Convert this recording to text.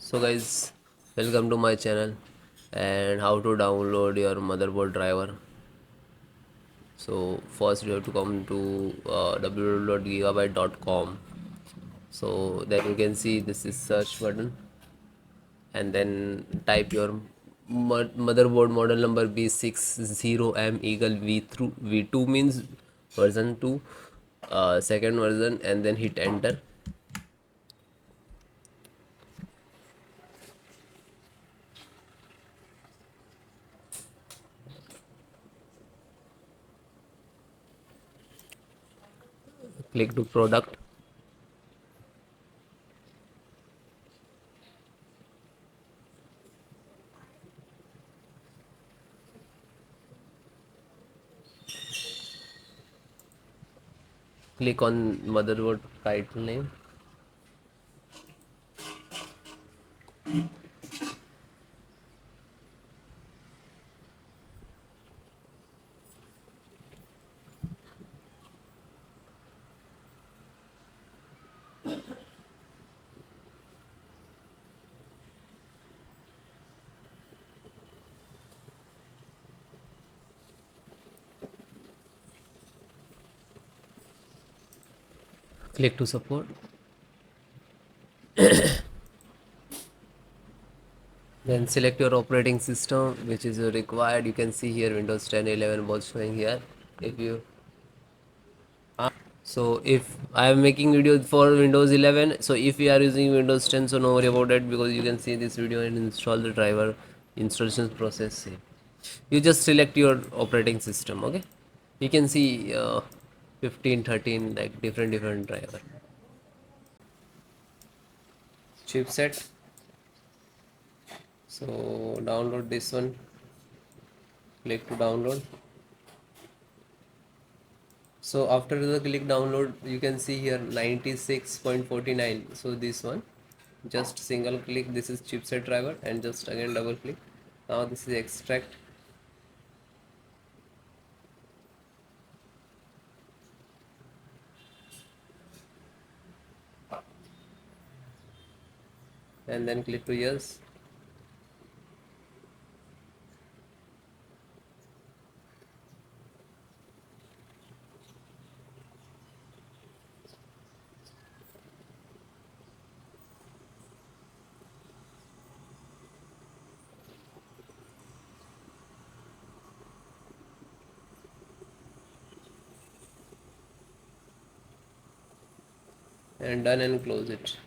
So guys, welcome to my channel and how to download your motherboard driver. So first you have to come to www.gigabyte.com. So then you can see this is search button and then type your motherboard model number B60M eagle V2 means version 2, second version, and then hit enter. Click to product. Click on motherboard title name. Click to support. Then select your operating system which is required. You can see here Windows 10, 11 both showing here. If you so if I am making video for Windows 11, so if you are using Windows 10, so no worry about it, because you can see this video and install the driver installation process. You just select your operating system. Okay, you can see 15, 13, like different driver. Chipset. So download this one. Click to download. So after the click download, you can see here 96.49. So this one, just single click, this is chipset driver, and just again double click. Now this is extract. And then click to yes. And done, and close it.